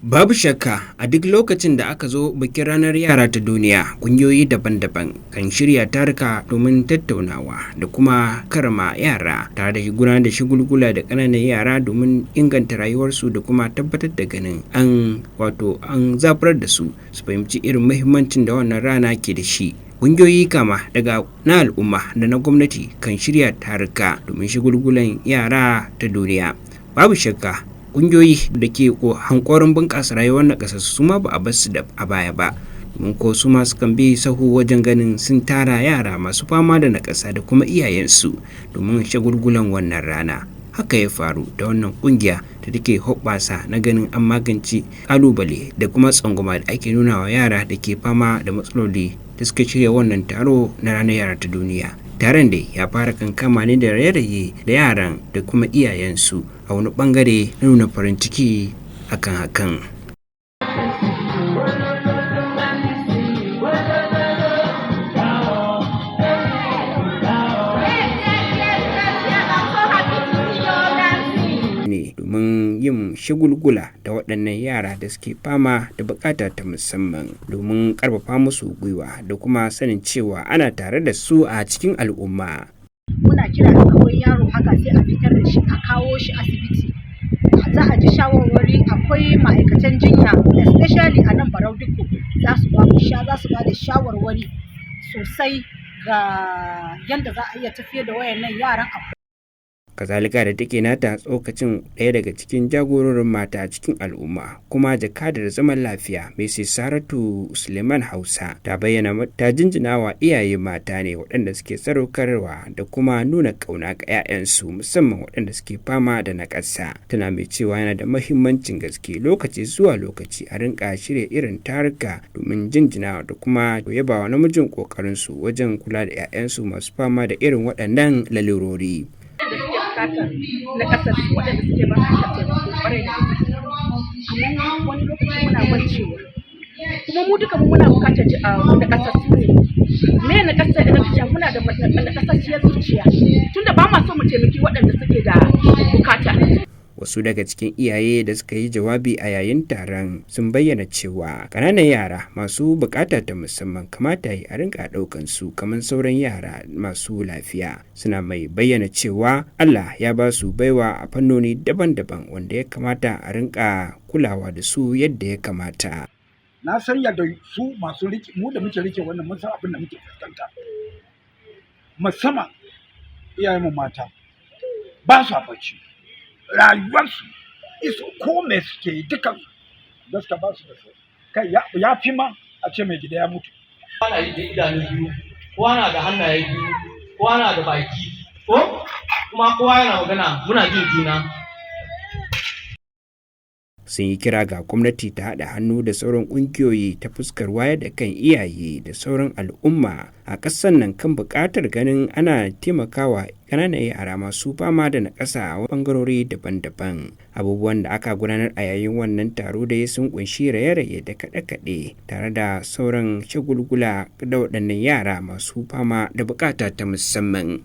Babu shakka a duk lokacin da aka zo bikin ranar yara ta duniya, ƙungiyoyi daban-daban kan shirya taruka domin tattaunawa da kuma karama yara tare da gudanar da shagulgula da ƙananan yara domin inganta rayuwarsu da kuma tabbatar da ganin an zaburar da su fahimci irin muhimmancin da wannan rana ke da shi. Ƙungiyoyi kama daga na al'umma da na gwamnati kan shirya taruka domin shagulgulan yara ta duniya. Babu shakka ƙungiyoyi da ke hankorin bunƙasa rayuwar naƙasassu su ma ba a bar su da a baya ba, domin ko su ma sukan bi sahu wajen ganin sun tara yara masu fama da naƙasa da kuma iyayensu domin shagulgulan wannan rana. Haka ya faru da wannan ƙungiya da take hoɓɓasa na ganin an magance ƙalubale da kuma tsangwama da ake nuna wa yara da ke fama da matsaloli da suka shirya wannan taro na ranar yara ta duniya. Taron da ya fara kankama ne da raye-raye da yaran da kuma iyayensu a wani bangare na nuna farin ciki akan hakan. Domin yin shagulgula da waɗannan yara da suke fama da buƙata ta musamman domin ƙarfafa musu gwiwa da kuma sanin cewa ana tare da su a cikin al'umma. Muna kira da akwai yaro haka sai a fitar da shi a kawo shi asibiti, za a ji shawarwari. Akwai ma'aikatan jinya especially a nan Barau Dikko za su ba da shawarwari sosai ga yadda za a iya tafiyar da wayannan yaran. Kazalika da take nata tsokacin ɗaya daga cikin jagororin mata a cikin al'umma kuma jakadar zaman lafiya mai Saratu Suleiman Hausa ta bayyana ta jinjina wa iyaye mata ne waɗanda suke sadaukarwa da kuma nuna ƙauna ga 'ya'yansu musamman waɗanda suke fama da naƙasa. Tana mai cewa yana da mahimmancin gaske lokaci zuwa lokaci a rinka shirya irin taruka domin jinjina da kuma yabawa namijin ƙoƙarinsu wajen kula da 'ya'yansu masu fama da irin waɗannan lalurori. Na kasar waɗanda suke ba su taimako ƙwarai da gaske, amma wani lokaci muna bancewa kuma mu duka muna buƙatar na kasar su ne. Me na kasar muna da nakasasshiyar zuciya tunda ba ma so mu taimaki waɗanda suke da bukata. Wasu daga cikin iyaye da suka yi jawabi a yayin taron sun bayyana cewa ƙananan yara masu buƙata ta musamman kamata a rinka ɗaukan su kamar sauran yara masu lafiya. Suna mai bayyana cewa Allah ya ba su baiwa a fannoni daban-daban wanda ya kamata a rinka kulawa da su yadda ya kamata. Na san yadda su masu rike mu da muke rike wannan mun san abin da muke fuskanta, musamman iyayenmu mata ba su bacci. Rayuwarsu iso ko me suke yi dukan gaskiya ba su da su kai ya fi ma a ce mai gida ya mutu. Ana yi da idanu biyu, kowa na da hannaye biyu, kowa na da baki, ko kuma kowa yana magana muna jin juna. Sun yi kira ga gwamnati ta haɗa hannu da sauran ƙungiyoyi ta fuskar wayar da kan iyaye da sauran al'umma a ƙasar nan kan buƙatar ganin ana taimakawa ƙananan yara masu fama da naƙasa a ɓangarori daban-daban. Abubuwan da aka gudanar a yayin wannan taro da sun ƙunshi raye-raye da kaɗe-kaɗe tare da sauran shagulgula da waɗannan yara masu fama da buƙata ta musamman.